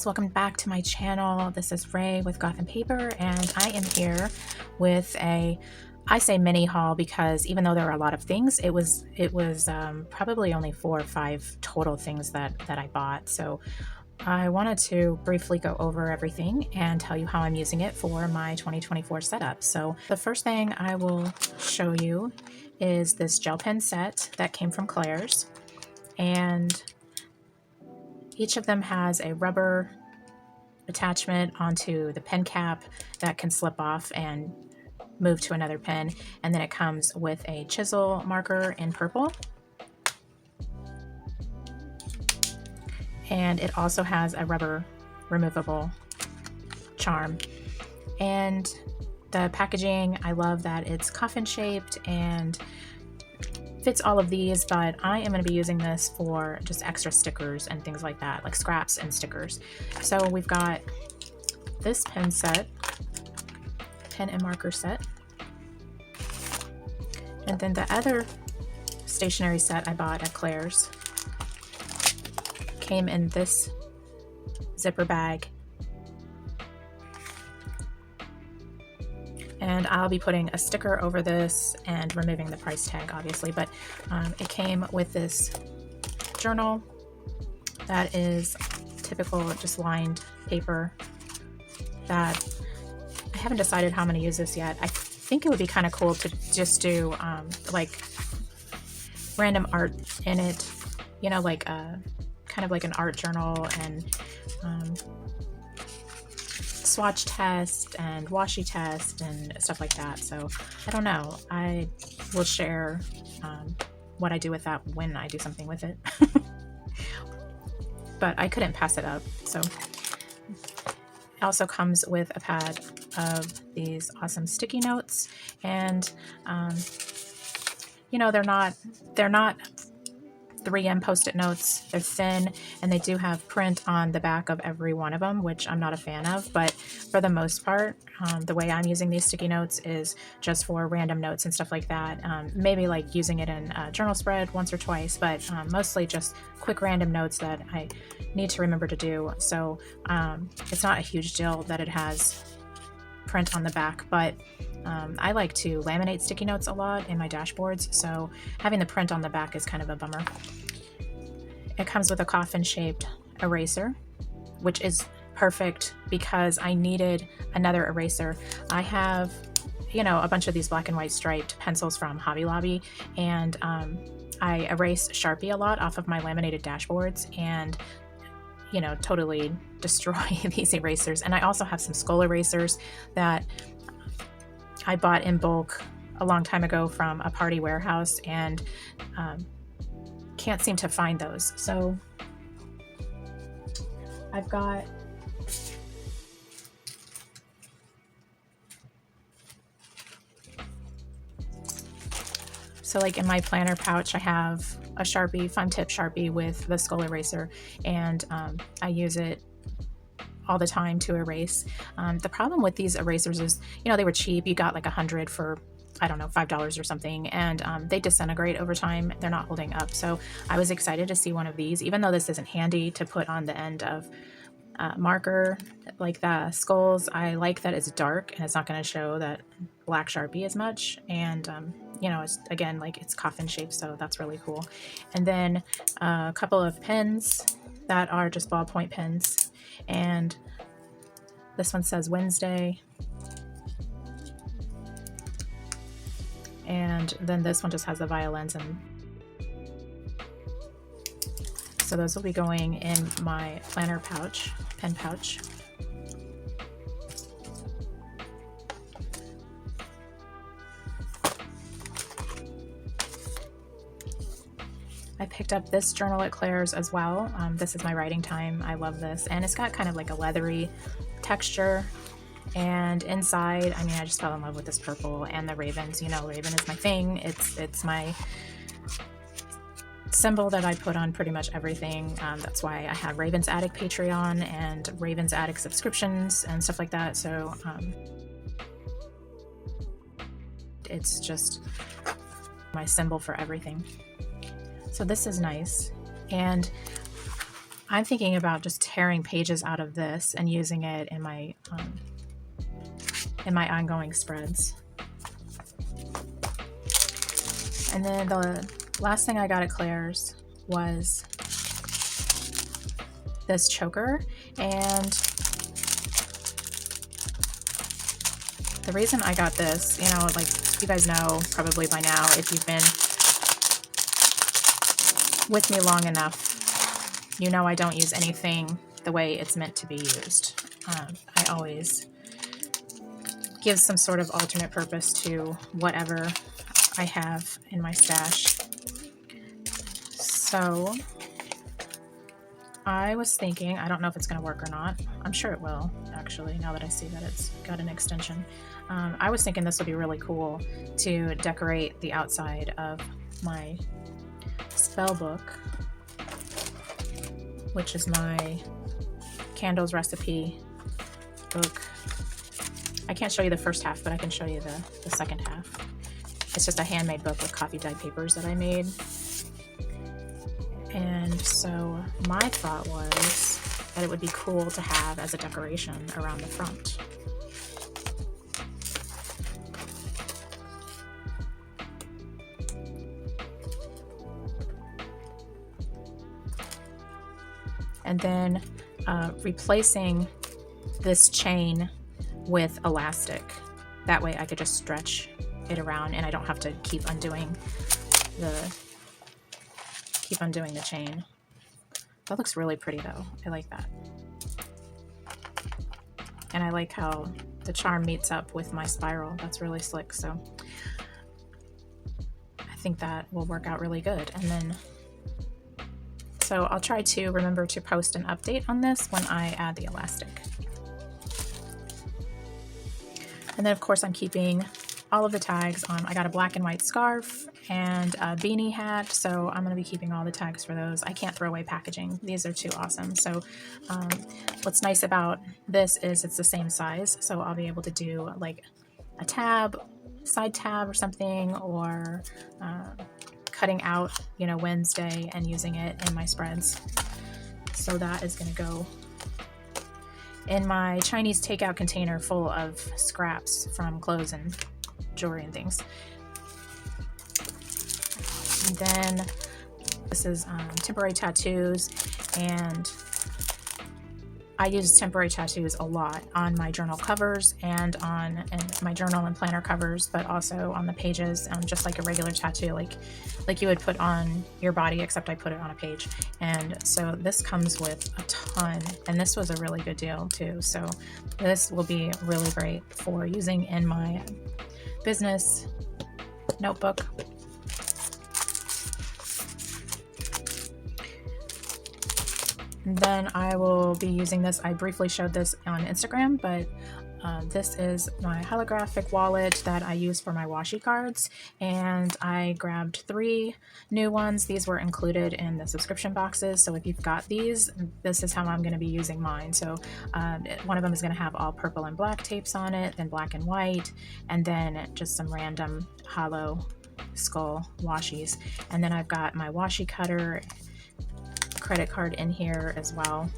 dolls, welcome back to my channel. This is Ray with Goth and Paper, and I am here with I say mini haul because even though there are a lot of things, it was probably only 4 or 5 total things that I bought. So I wanted to briefly go over everything and tell you how I'm using it for my 2024 setup. So the first thing I will show you is this gel pen set that came from Claire's, and each of them has a rubber attachment onto the pen cap that can slip off and move to another pen, and then it comes with a chisel marker in purple, and it also has a rubber removable charm. And the packaging, I love that it's coffin shaped and fits all of these, but I am going to be using this for just extra stickers and things like that, like scraps and stickers. So we've got this pen set, pen and marker set, and then the other stationery set I bought at Claire's came in this zipper bag, and I'll be putting a sticker over this and removing the price tag, obviously. But it came with this journal that is typical, just lined paper that I haven't decided how I'm going to use this yet. I think it would be kind of cool to just do like random art in it, you know, like kind of like an art journal, and swatch test and washi test and stuff like that. So I don't know, I will share what I do with that when I do something with it. But I couldn't pass it up. So it also comes with a pad of these awesome sticky notes, and you know, they're not 3M post-it notes. They're thin, and they do have print on the back of every one of them, which I'm not a fan of. But for the most part, the way I'm using these sticky notes is just for random notes and stuff like that. Maybe like using it in a journal spread once or twice, but mostly just quick random notes that I need to remember to do. So it's not a huge deal that it has print on the back, but I like to laminate sticky notes a lot in my dashboards, so having the print on the back is kind of a bummer. It comes with a coffin shaped eraser, which is perfect because I needed another eraser. I have, you know, a bunch of these black and white striped pencils from Hobby Lobby, and I erase Sharpie a lot off of my laminated dashboards, and you know, totally destroy these erasers. And I also have some skull erasers that I bought in bulk a long time ago from a party warehouse, and can't seem to find those. So I've got like in my planner pouch, I have a Sharpie, fun tip Sharpie with the skull eraser, and I use it all the time to erase. The problem with these erasers is, you know, they were cheap. You got like 100 for, I don't know, $5 or something, and they disintegrate over time. They're not holding up. So I was excited to see one of these, even though this isn't handy to put on the end of marker like the skulls. I like that it's dark and it's not going to show that black Sharpie as much, and you know, it's, again, like it's coffin shaped, so that's really cool. And then a couple of pens that are just ballpoint pens, and this one says Wednesday, and then this one just has the violins, and so those will be going in my planner pouch, pen pouch. I picked up this journal at Claire's as well. This is my writing time. I love this, and it's got kind of like a leathery texture, and inside, I mean, I just fell in love with this purple and the ravens. You know, raven is my thing. It's my symbol that I put on pretty much everything. That's why I have Raven's Attic Patreon and Raven's Attic subscriptions and stuff like that. So it's just my symbol for everything. So this is nice, and I'm thinking about just tearing pages out of this and using it in my ongoing spreads. And then the last thing I got at Claire's was this choker, and the reason I got this, you know, like you guys know probably by now if you've been with me long enough, you know I don't use anything the way it's meant to be used. I always give some sort of alternate purpose to whatever I have in my stash. So I was thinking, I don't know if it's going to work or not. I'm sure it will, actually, now that I see that it's got an extension. I was thinking this would be really cool to decorate the outside of my spell book, which is my candles recipe book. I can't show you the first half, but I can show you the second half. It's just a handmade book with coffee dyed papers that I made. And so my thought was that it would be cool to have as a decoration around the front. And then replacing this chain with elastic. That way I could just stretch it around and I don't have to keep undoing the chain. That looks really pretty though. I like that. And I like how the charm meets up with my spiral. That's really slick. So I think that will work out really good. And then, so I'll try to remember to post an update on this when I add the elastic. And then of course I'm keeping all of the tags on. I got a black and white scarf and a beanie hat, so I'm going to be keeping all the tags for those. I can't throw away packaging. These are too awesome. So what's nice about this is it's the same size, so I'll be able to do like a tab, side tab or something, or cutting out, you know, Wednesday and using it in my spreads. So that is going to go in my Chinese takeout container full of scraps from clothes and jewelry and things. And then this is temporary tattoos, and I use temporary tattoos a lot on my journal covers and on my journal and planner covers, but also on the pages, just like a regular tattoo, like you would put on your body, except I put it on a page. And so this comes with a ton, and this was a really good deal too. So this will be really great for using in my business notebook. And then I will be using this. I briefly showed this on Instagram, but this is my holographic wallet that I use for my washi cards, and I grabbed 3 new ones. These were included in the subscription boxes, so if you've got these, this is how I'm going to be using mine. So one of them is going to have all purple and black tapes on it, then black and white, and then just some random hollow skull washies. And then I've got my washi cutter credit card in here as well.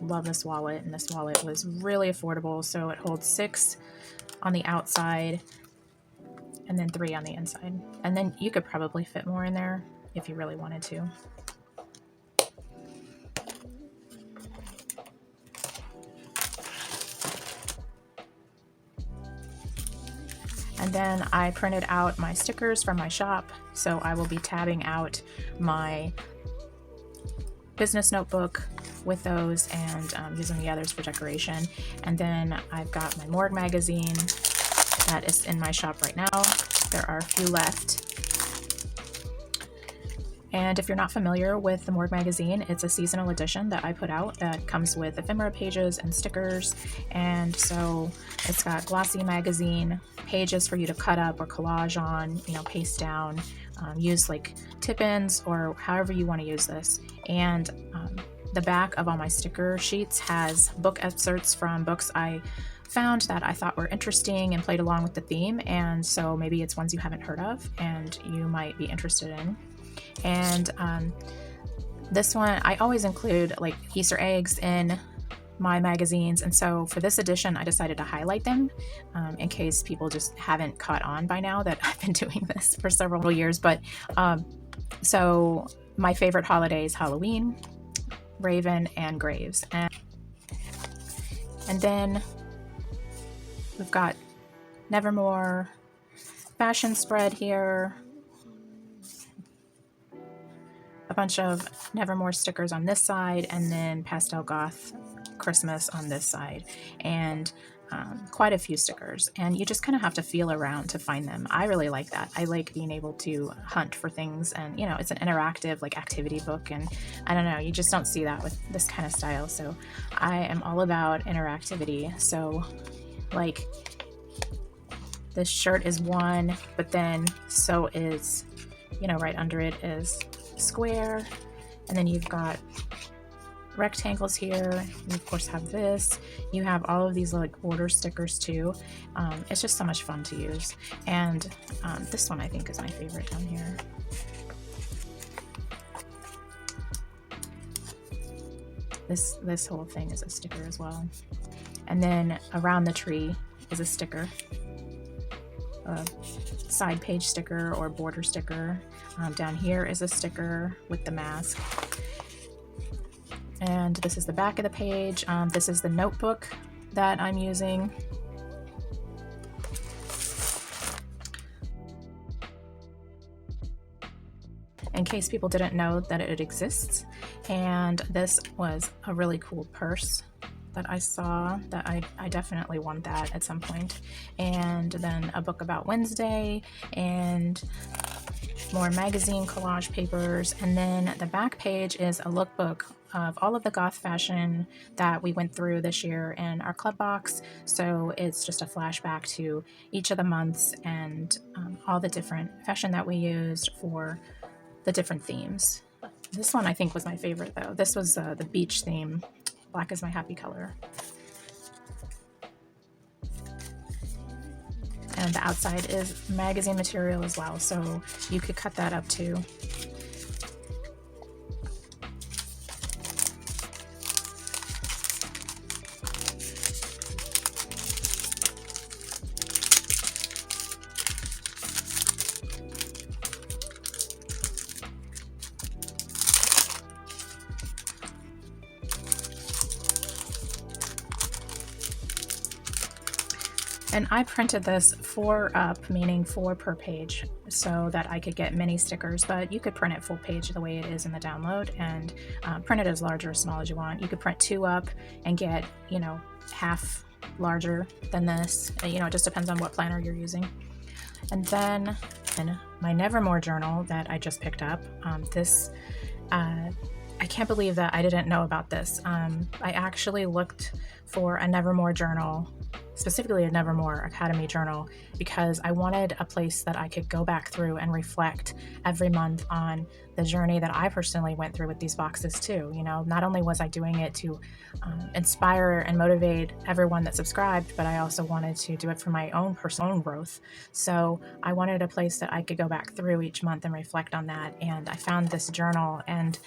Love this wallet, and this wallet was really affordable. So it holds 6 on the outside and then 3 on the inside. And then you could probably fit more in there if you really wanted to. And then I printed out my stickers from my shop, so I will be tabbing out my business notebook with those and using the others for decoration. And then I've got my Morgue magazine that is in my shop right now. There are a few left. And if you're not familiar with the Morgue magazine, it's a seasonal edition that I put out that comes with ephemera pages and stickers. And so it's got glossy magazine pages for you to cut up or collage on, you know, paste down, use like tip-ins or however you want to use this. And the back of all my sticker sheets has book excerpts from books I found that I thought were interesting and played along with the theme. And so maybe it's ones you haven't heard of and you might be interested in. And this one, I always include like Easter eggs in my magazines, and so for this edition I decided to highlight them in case people just haven't caught on by now that I've been doing this for several years. But so my favorite holiday is Halloween, Raven, and Graves. And then we've got Nevermore fashion spread here, a bunch of Nevermore stickers on this side, and then Pastel Goth Christmas on this side, and quite a few stickers. And you just kind of have to feel around to find them. I really like that. I like being able to hunt for things, and you know, it's an interactive like activity book, and I don't know, you just don't see that with this kind of style. So I am all about interactivity. So like this shirt is one, but then so is, you know, right under it is square, and then you've got rectangles here. You of course have this. You have all of these like border stickers too. It's just so much fun to use. And this one I think is my favorite down here. This whole thing is a sticker as well. And then around the tree is a sticker, a side page sticker or border sticker. Down here is a sticker with the mask. And this is the back of the page. This is the notebook that I'm using. In case people didn't know that it exists. And this was a really cool purse that I saw that I definitely want that at some point. And then a book about Wednesday, and more magazine collage papers. And then the back page is a lookbook of all of the goth fashion that we went through this year in our club box. So it's just a flashback to each of the months and all the different fashion that we used for the different themes. This one I think was my favorite though. This was the beach theme. Black is my happy color. And the outside is magazine material as well, so you could cut that up too. And I printed this 4 up, meaning 4 per page, so that I could get mini stickers, but you could print it full page the way it is in the download, and print it as large or small as you want. You could print 2 up and get, you know, half larger than this. You know, it just depends on what planner you're using. And then in my Nevermore journal that I just picked up, I can't believe that I didn't know about this. I actually looked for a Nevermore journal, specifically a Nevermore Academy journal, because I wanted a place that I could go back through and reflect every month on the journey that I personally went through with these boxes too. You know, not only was I doing it to inspire and motivate everyone that subscribed, but I also wanted to do it for my own personal growth. So I wanted a place that I could go back through each month and reflect on that. And I found this journal, and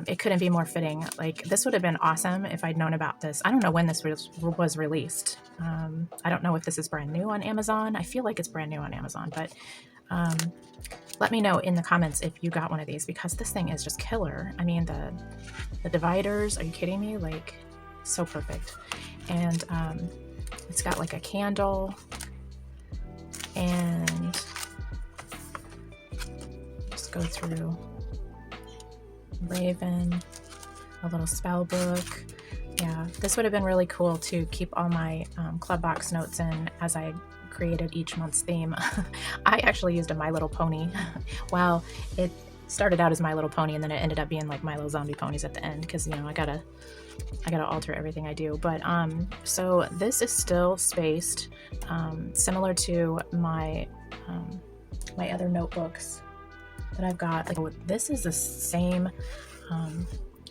it couldn't be more fitting. Like, this would have been awesome if I'd known about this. I don't know when this was released. I don't know if this is brand new on Amazon. I feel like it's brand new on Amazon, but let me know in the comments if you got one of these, because this thing is just killer. I mean, the dividers, are you kidding me? Like, so perfect. And it's got like a candle, and just go through Raven, a little spell book. Yeah, this would have been really cool to keep all my club box notes in as I created each month's theme. I actually used a My Little Pony. Well, it started out as My Little Pony, and then it ended up being like My Little Zombie Ponies at the end, because, you know, I gotta alter everything I do. But so this is still spaced, similar to my my other notebooks that I've got. Like, this is the same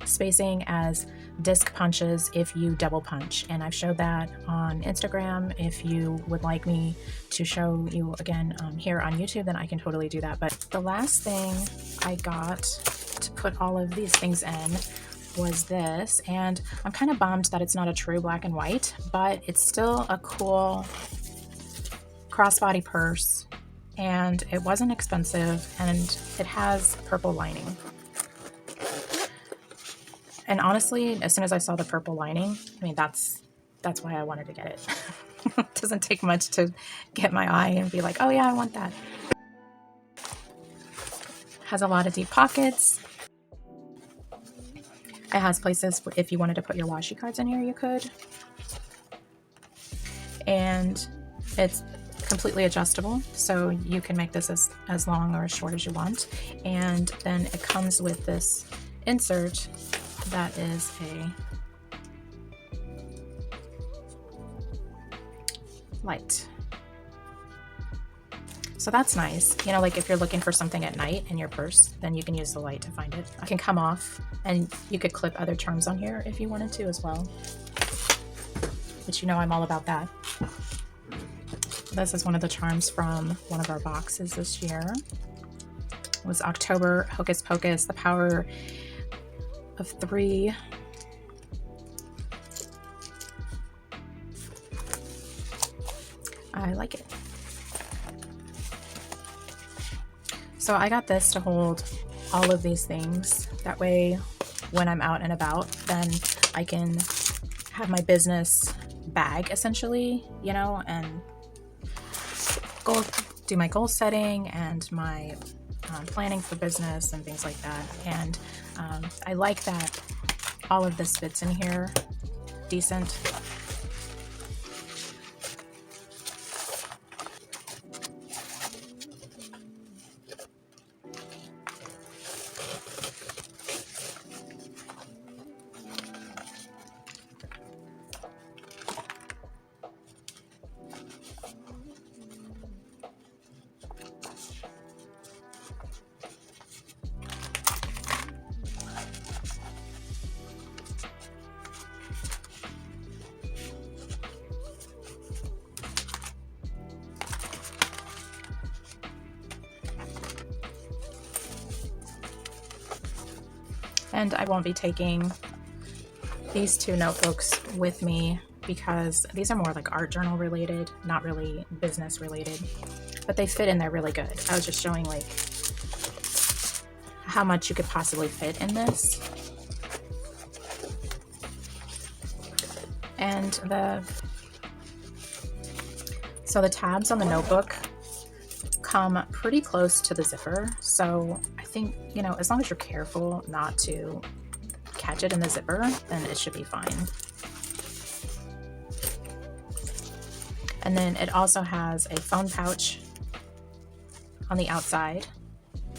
spacing as disc punches if you double punch, and I've showed that on Instagram. If you would like me to show you again here on YouTube, then I can totally do that. But the last thing I got to put all of these things in was this, and I'm kind of bummed that it's not a true black and white, but it's still a cool crossbody purse, and it wasn't expensive, and it has purple lining. And honestly, as soon as I saw the purple lining, I mean, that's why I wanted to get it. It doesn't take much to get my eye and be like, oh yeah, I want that. Has a lot of deep pockets. It has places if you wanted to put your washi cards in here, you could. And it's completely adjustable, so you can make this as long or as short as you want. And then it comes with this insert that is a light. So that's nice. You know, like if you're looking for something at night in your purse, then you can use the light to find it. It can come off, and you could clip other charms on here if you wanted to as well. But you know I'm all about that. This is one of the charms from one of our boxes this year. It was October Hocus Pocus, the power of 3. I like it. So I got this to hold all of these things. That way, when I'm out and about, then I can have my business bag essentially, you know, and do my goal setting and my planning for business and things like that. And I like that all of this fits in here decent. And I won't be taking these 2 notebooks with me because these are more like art journal related, not really business related, but they fit in there really good. I was just showing like how much you could possibly fit in this. And so the tabs on the notebook come pretty close to the zipper, so I think, you know, as long as you're careful not to catch it in the zipper, then it should be fine. And then it also has a phone pouch on the outside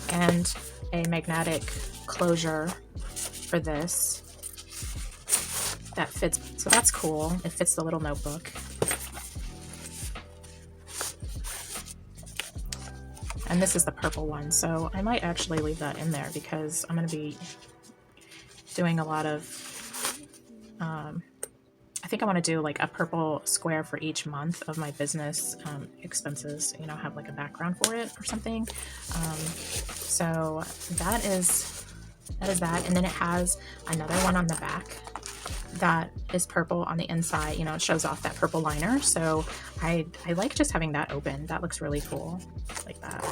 and a magnetic closure for this that fits, so that's cool. It fits the little notebook. And this is the purple one, so I might actually leave that in there because I'm going to be doing a lot of, I think I want to do like a purple square for each month of my business expenses, you know, have like a background for it or something. So that is that. And then it has another one on the back that is purple on the inside. You know, it shows off that purple liner. So I like just having that open. That looks really cool, like that.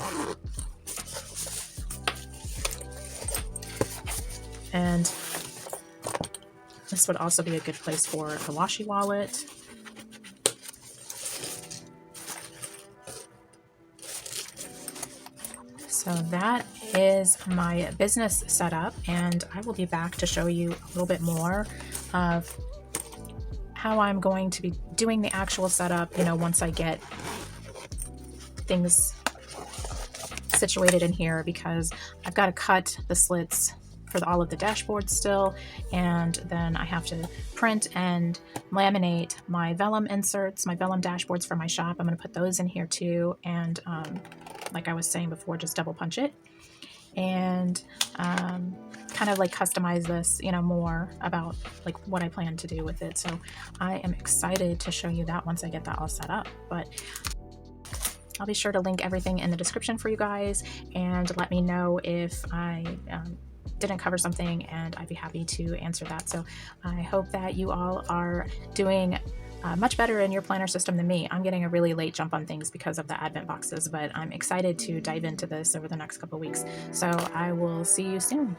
And this would also be a good place for the washi wallet. So that is my business setup, and I will be back to show you a little bit more of how I'm going to be doing the actual setup, you know, once I get things situated in here, because I've got to cut the slits for all of the dashboards still, and then I have to print and laminate my vellum inserts, my vellum dashboards for my shop. I'm going to put those in here too, and like I was saying before, just double punch it and kind kind of like customize this, you know, more about like what I plan to do with it. So I am excited to show you that once I get that all set up. But I'll be sure to link everything in the description for you guys, and let me know if I didn't cover something, and I'd be happy to answer that. So I hope that you all are doing much better in your planner system than me. I'm getting a really late jump on things because of the advent boxes, but I'm excited to dive into this over the next couple weeks. So I will see you soon.